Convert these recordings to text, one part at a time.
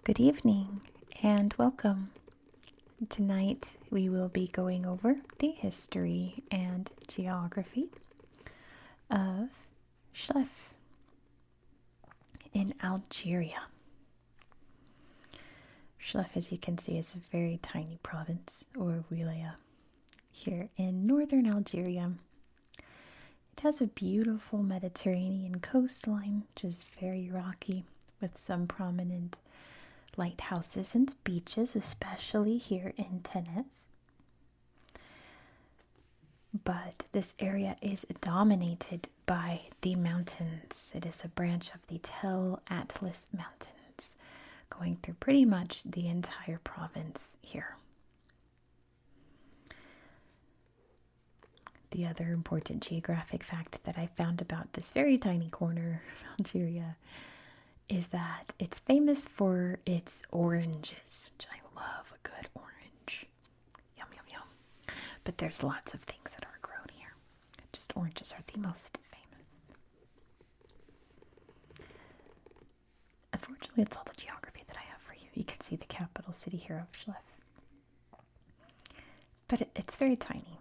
Good evening and welcome. Tonight we will be going over the history and geography of Chlef in Algeria. Chlef, as you can see, is a very tiny province or wilaya here in northern Algeria. It has a beautiful Mediterranean coastline, which is very rocky, with some prominent lighthouses and beaches, especially here in Tennis. But this area is dominated by the mountains. It is a branch of the Tel Atlas Mountains, going through pretty much the entire province here. The other important geographic fact that I found about this very tiny corner of Algeria is that it's famous for its oranges, which I love a good orange. Yum, yum, yum. But there's lots of things that are grown here. Just oranges are the most famous. Unfortunately, it's all the geography that I have for you. You can see the capital city here of Chlef. But it's very tiny.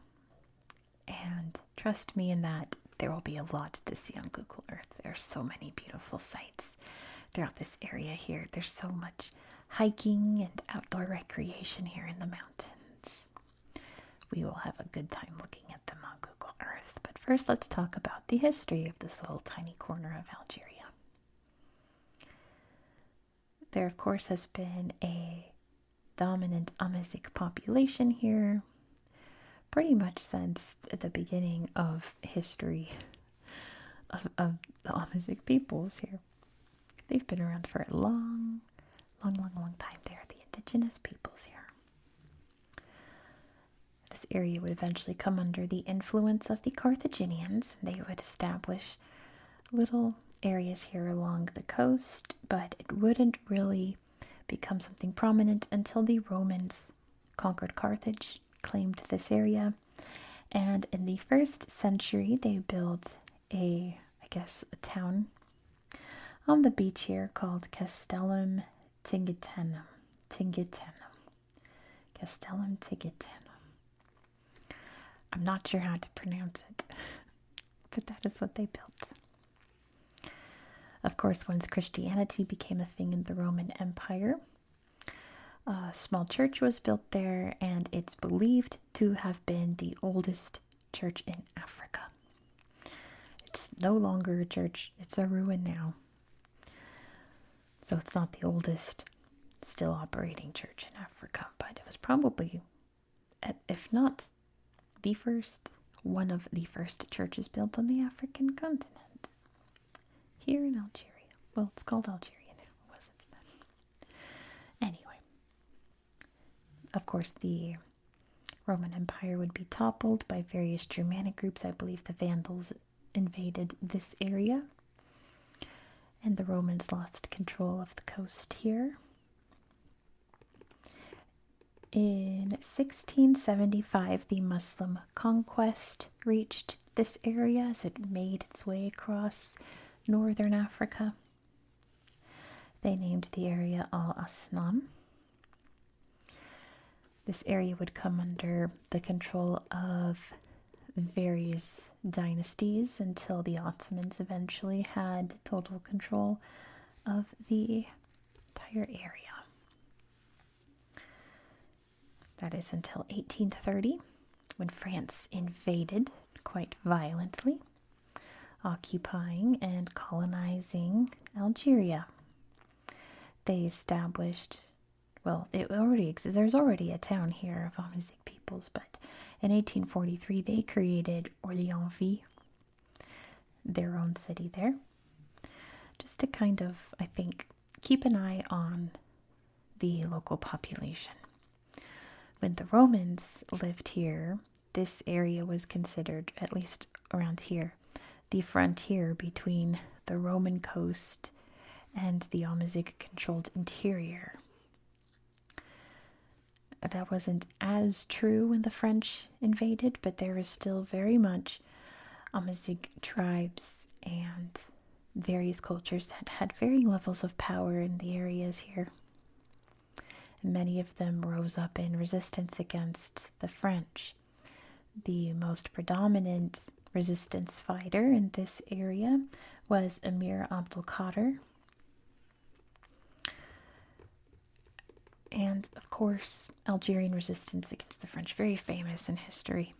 And trust me in that there will be a lot to see on Google Earth. There are so many beautiful sights throughout this area here. There's so much hiking and outdoor recreation here in the mountains. We will have a good time looking at them on Google Earth. But first, let's talk about the history of this little tiny corner of Algeria. There, of course, has been a dominant Amazigh population here pretty much since the beginning of history of the Amazigh peoples here. They've been around for a long time. They are the indigenous peoples here. This area would eventually come under the influence of the Carthaginians. They would establish little areas here along the coast, but it wouldn't really become something prominent until the Romans conquered Carthage, claimed this area, and in the 1st century they built a town on the beach here called Castellum Tingitannum. Castellum Tingitannum. I'm not sure how to pronounce it, but that is what they built. Of course, once Christianity became a thing in the Roman Empire, a small church was built there, and it's believed to have been the oldest church in Africa. It's no longer a church, it's a ruin now. So it's not the oldest still operating church in Africa, but it was probably, if not the first, one of the first churches built on the African continent. Here in Algeria. Well, it's called Algeria now, it wasn't then. Anyway, of course, the Roman Empire would be toppled by various Germanic groups. I believe the Vandals invaded this area, and the Romans lost control of the coast here. In 1675, the Muslim conquest reached this area as it made its way across northern Africa. They named the area Al-Asnam. This area would come under the control of various dynasties until the Ottomans eventually had total control of the entire area. That is until 1830, when France invaded quite violently, occupying and colonizing Algeria. They established, well, it already exists. There's already a town here of Amazigh peoples, but in 1843 they created Orléansville, their own city there, just to kind of, I think, keep an eye on the local population. When the Romans lived here, this area was considered, at least around here, the frontier between the Roman coast and the Amazigh-controlled interior. That wasn't as true when the French invaded, but there was still very much Amazigh tribes and various cultures that had varying levels of power in the areas here. Many of them rose up in resistance against the French. The most predominant resistance fighter in this area was Emir Abdul Qadir. And, of course, Algerian resistance against the French, very famous in history,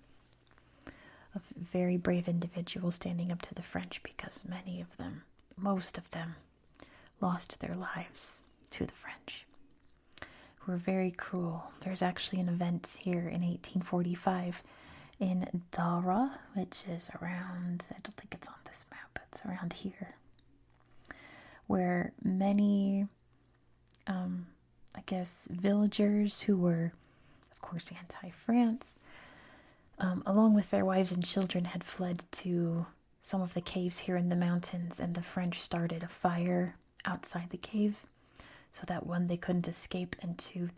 of very brave individuals standing up to the French, because many of them, most of them, lost their lives to the French, who were very cruel. There's actually an event here in 1845 in Dara, which is around, I don't think it's on this map, it's around here, where many villagers who were, of course, anti-France, along with their wives and children, had fled to some of the caves here in the mountains, and the French started a fire outside the cave, so that one, they couldn't escape, and two,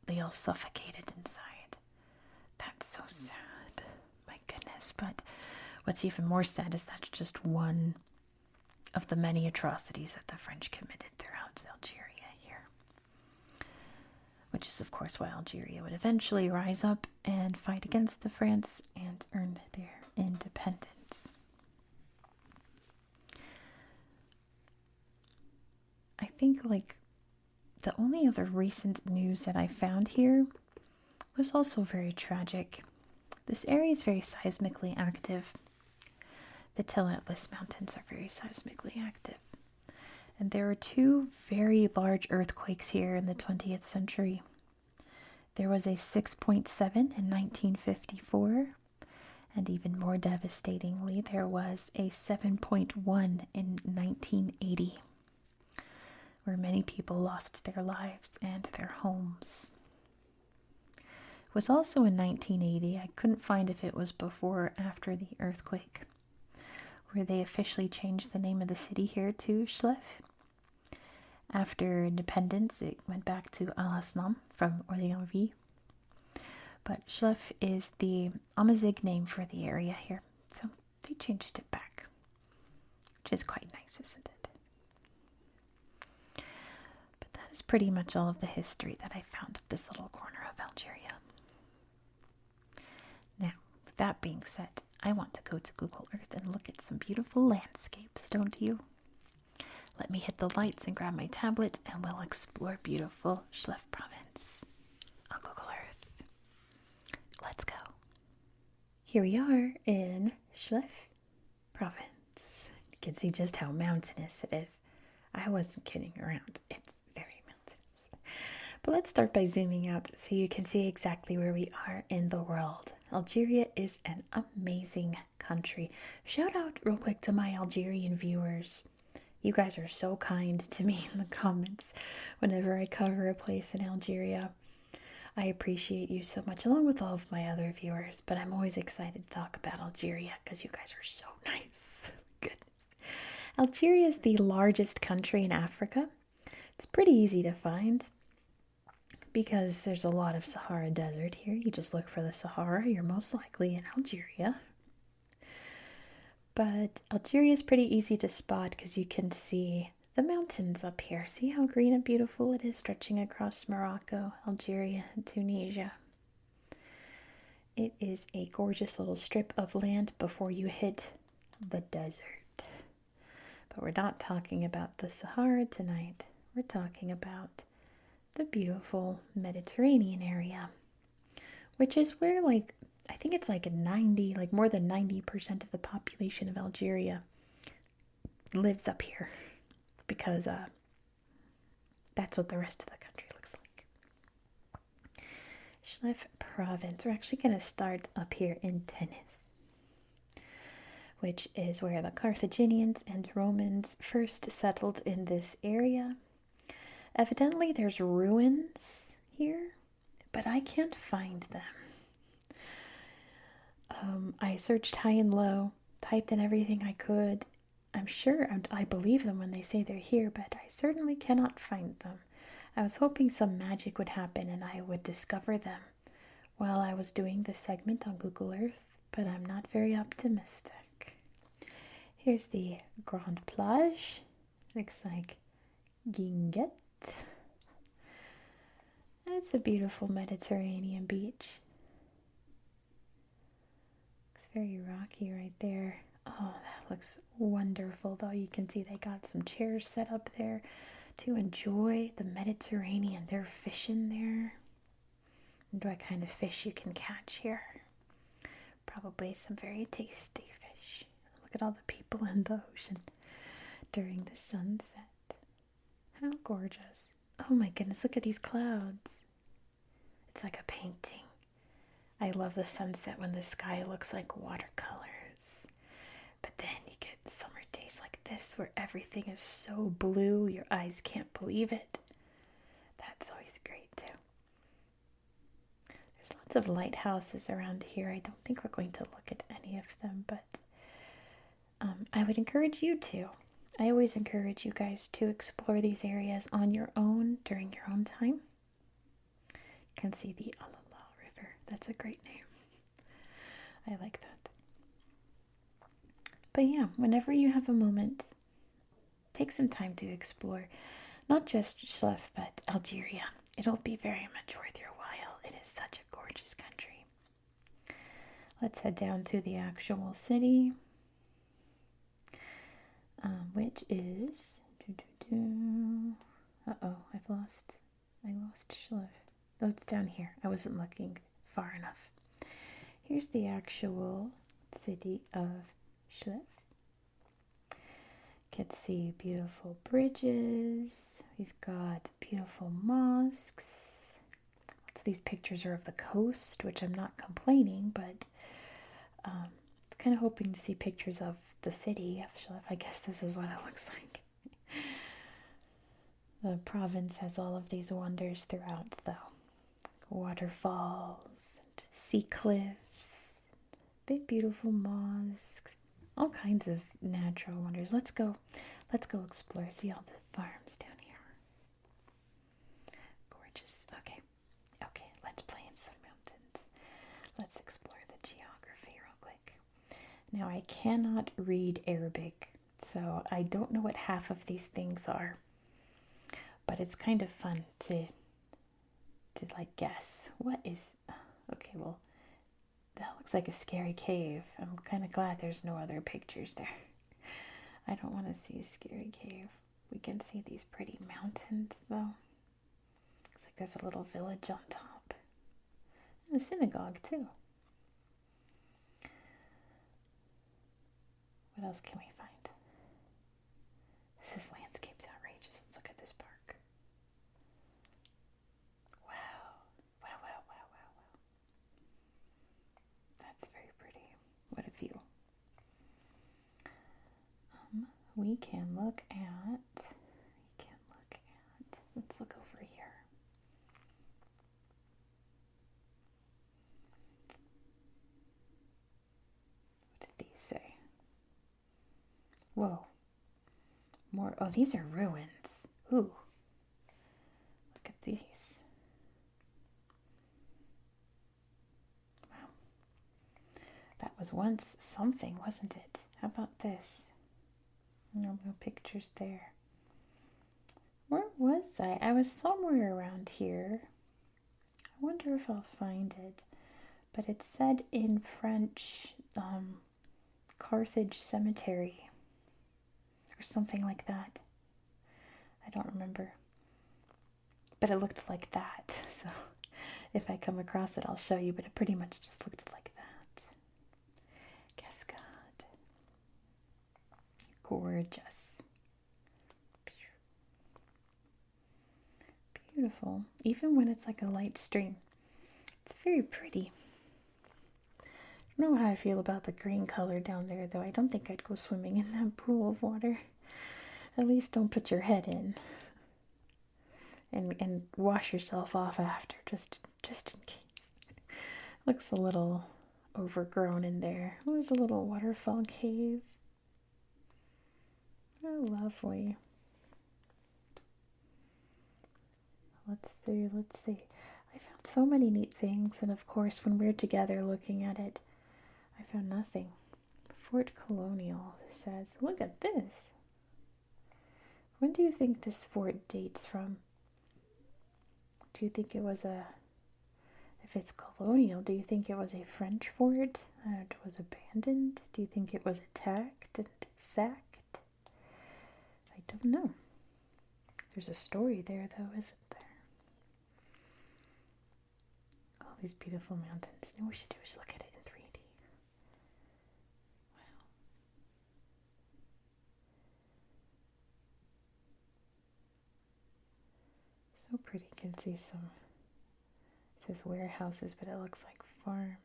they all suffocated inside. That's so sad. My goodness. But what's even more sad is that's just one of the many atrocities that the French committed throughout Algeria here. Which is, of course, why Algeria would eventually rise up and fight against the France and earn their independence. I think, the only other recent news that I found here was also very tragic. This area is very seismically active. The Tel Atlas Mountains are very seismically active. And there were two very large earthquakes here in the 20th century. There was a 6.7 in 1954, and even more devastatingly, there was a 7.1 in 1980, where many people lost their lives and their homes. It was also in 1980, I couldn't find if it was before or after the earthquake, where they officially changed the name of the city here to Chlef. After independence, it went back to Al-Haslam from Orléansville. But Chlef is the Amazigh name for the area here, so they changed it back, which is quite nice, isn't it? But that is pretty much all of the history that I found of this little corner of Algeria. Now, with that being said, I want to go to Google Earth and look at some beautiful landscapes, don't you? Let me hit the lights and grab my tablet, and we'll explore beautiful Chlef province on Google Earth. Let's go. Here we are in Chlef province. You can see just how mountainous it is. I wasn't kidding around. It's very mountainous. But let's start by zooming out so you can see exactly where we are in the world. Algeria is an amazing country. Shout out real quick to my Algerian viewers. You guys are so kind to me in the comments whenever I cover a place in Algeria. I appreciate you so much, along with all of my other viewers, but I'm always excited to talk about Algeria because you guys are so nice. Goodness. Algeria is the largest country in Africa. It's pretty easy to find because there's a lot of Sahara Desert here. You just look for the Sahara, you're most likely in Algeria. But Algeria is pretty easy to spot because you can see the mountains up here. See how green and beautiful it is, stretching across Morocco, Algeria, and Tunisia. It is a gorgeous little strip of land before you hit the desert. But we're not talking about the Sahara tonight. We're talking about the beautiful Mediterranean area, which is where, I think it's more than 90% of the population of Algeria lives up here, because that's what the rest of the country looks like. Chlef province. We're actually going to start up here in Tunis, which is where the Carthaginians and Romans first settled in this area. Evidently there's ruins here, but I can't find them. I searched high and low, typed in everything I could. I'm sure I believe them when they say they're here, but I certainly cannot find them. I was hoping some magic would happen and I would discover them while I was doing this segment on Google Earth, but I'm not very optimistic. Here's the Grande Plage. Looks like Guinguet. That's a beautiful Mediterranean beach. It's very rocky right there. Oh, that looks wonderful, though. You can see they got some chairs set up there to enjoy the Mediterranean. They're fishing there. And what kind of fish you can catch here? Probably some very tasty fish. Look at all the people in the ocean during the sunset. How gorgeous. Oh my goodness, look at these clouds. It's like a painting. I love the sunset when the sky looks like watercolors. But then you get summer days like this where everything is so blue, your eyes can't believe it. That's always great too. There's lots of lighthouses around here. I don't think we're going to look at any of them, but I would encourage you to. I always encourage you guys to explore these areas on your own during your own time. You can see the Alala River. That's a great name. I like that. But yeah, whenever you have a moment, take some time to explore not just Chlef, but Algeria. It'll be very much worth your while. It is such a gorgeous country. Let's head down to the actual city, which is... Uh-oh, I lost Chlef. Oh, it's down here. I wasn't looking far enough. Here's the actual city of Chlef. You can see beautiful bridges. We've got beautiful mosques. Lots of these pictures are of the coast, which I'm not complaining, but kind of hoping to see pictures of the city of Chlef. I guess this is what it looks like. The province has all of these wonders throughout, though. Waterfalls, and sea cliffs, big beautiful mosques, all kinds of natural wonders. Let's go explore, see all the farms down here. Gorgeous. Okay, let's play in some mountains. Let's explore the geography real quick. Now, I cannot read Arabic, so I don't know what half of these things are, but it's kind of fun to like guess. What is... Okay, well, that looks like a scary cave. I'm kind of glad there's no other pictures there. I don't want to see a scary cave. We can see these pretty mountains, though. Looks like there's a little village on top. And a synagogue, too. What else can we find? This landscape's outrageous. Let's look at this park. Wow. That's very pretty. What a view. We can look at, let's look over here. What did these say? Whoa. More, oh, these are ruins. Ooh. Look at these. Wow. That was once something, wasn't it? How about this? No pictures there. Where was I? I was somewhere around here. I wonder if I'll find it. But it said in French, Carthage Cemetery. Or something like that. I don't remember. But it looked like that. So if I come across it, I'll show you. But it pretty much just looked like that. Cascade. Gorgeous. Beautiful. Even when it's like a light stream. It's very pretty. I don't know how I feel about the green color down there, though. I don't think I'd go swimming in that pool of water. At least don't put your head in. And wash yourself off after, just in case. Looks a little overgrown in there. Oh, there's a little waterfall cave. Oh, lovely. Let's see. I found so many neat things, and of course, when we're together looking at it, I found nothing. Fort Colonial, it says. Look at this. When do you think this fort dates from? Do you think it was if it's colonial, do you think it was a French fort that was abandoned? Do you think it was attacked and sacked? I don't know. There's a story there, though, isn't there? All these beautiful mountains. You know what we should do? We should look at it in 3D. Wow. So pretty. You can see some, it says warehouses, but it looks like farms.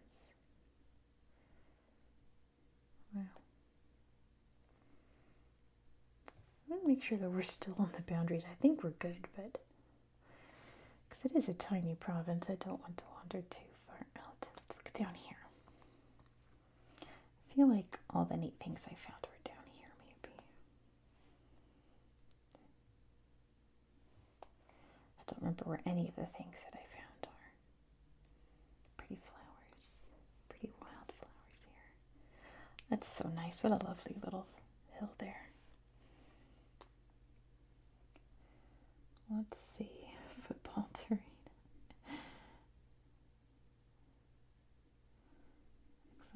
Wow. I'm gonna make sure that we're still on the boundaries. I think we're good, but because it is a tiny province, I don't want to wander too far out. Let's look down here. I feel like all the neat things I found were down here, maybe. I don't remember where any of the things that I found are. Pretty flowers. Pretty wild flowers here. That's so nice. What a lovely little hill there. Let's see. Football terrain.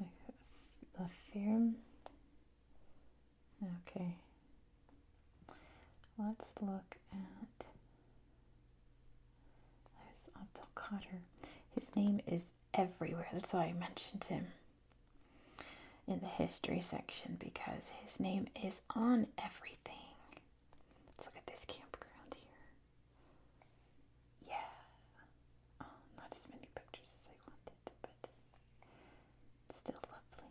Looks like a fair. Okay. Let's look at. There's Abdul Qadir. His name is everywhere. That's why I mentioned him in the history section, because his name is on everything. Let's look at this campground here. Yeah. Oh, not as many pictures as I wanted, but still lovely.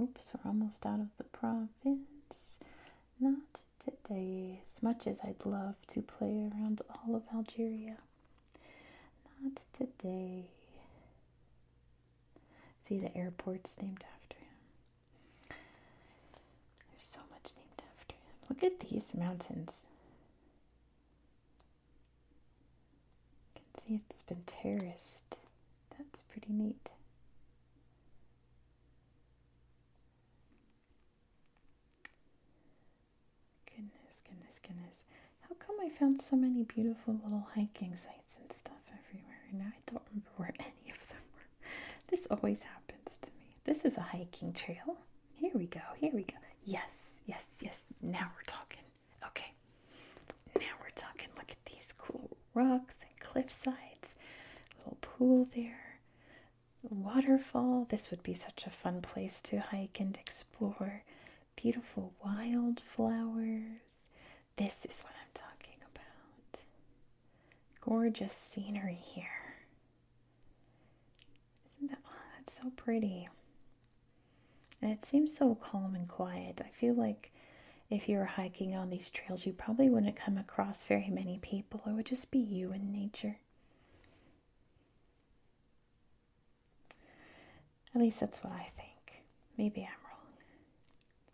Oops, we're almost out of the province. Not today, as much as I'd love to play around all of Algeria. Not today. See, the airport's named after him. There's so much named after him. Look at these mountains. You can see it's been terraced. That's pretty neat. Goodness. How come I found so many beautiful little hiking sites and stuff everywhere? And I don't remember where any of them were. This always happens to me. This is a hiking trail. Here we go. Yes. Now we're talking. Okay. Now we're talking. Look at these cool rocks and cliff sides. Little pool there. Waterfall. This would be such a fun place to hike and explore. Beautiful wildflowers. This is what I'm talking about. Gorgeous scenery here. Isn't that, oh, that's so pretty. And it seems so calm and quiet. I feel like if you were hiking on these trails, you probably wouldn't come across very many people. It would just be you and nature. At least that's what I think. Maybe I'm wrong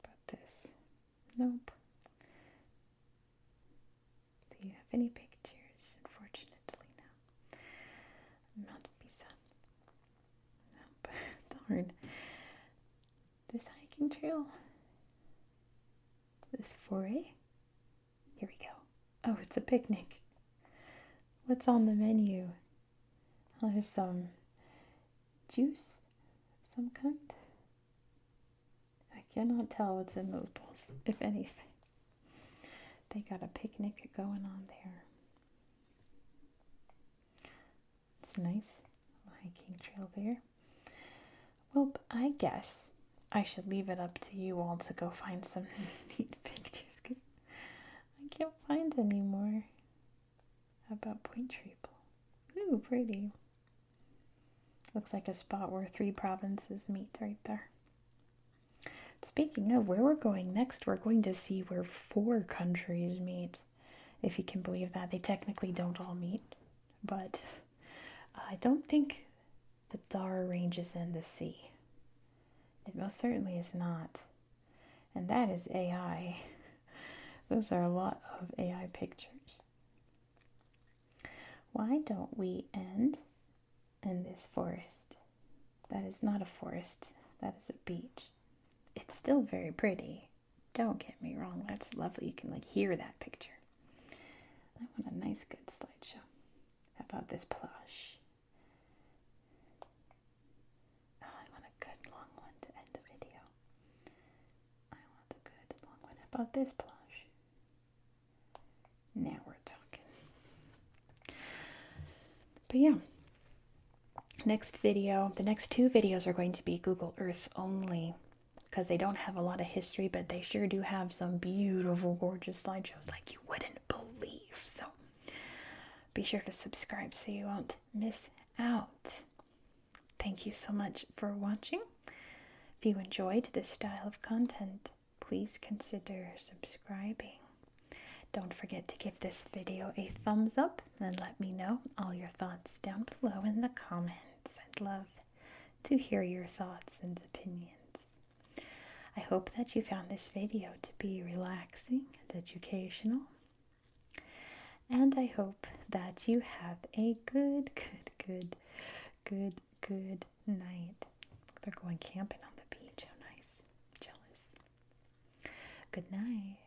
about this. Nope. Do you have any pictures? Unfortunately, no. Not Pisa. Nope. Darn. This hiking trail? This foray? Here we go. Oh, it's a picnic. What's on the menu? Oh, there's some juice of some kind. I cannot tell what's in those bowls, if anything. They got a picnic going on there. It's nice. Hiking trail there. Well, I guess I should leave it up to you all to go find some neat pictures, because I can't find any more. How about Point Treble? Ooh, pretty. Looks like a spot where 3 provinces meet right there. Speaking of where we're going next, we're going to see where 4 countries meet. If you can believe that. They technically don't all meet, but I don't think the Dar Range is in the sea. It most certainly is not. And that is AI. Those are a lot of AI pictures. Why don't we end in this forest? That is not a forest. That is a beach. It's still very pretty, Don't get me wrong, that's lovely. You can like hear that picture. I want a nice good slideshow. How about this plush? Oh, I want a good long one to end the video. I want a good long one. How about this plush? Now we're talking. But yeah, next video, the next 2 videos are going to be Google Earth only, because they don't have a lot of history, but they sure do have some beautiful, gorgeous slideshows like you wouldn't believe. So be sure to subscribe so you won't miss out. Thank you so much for watching. If you enjoyed this style of content, please consider subscribing. Don't forget to give this video a thumbs up and let me know all your thoughts down below in the comments. I'd love to hear your thoughts and opinions. I hope that you found this video to be relaxing and educational. And I hope that you have a good night. They're going camping on the beach. How nice. Jealous. Good night.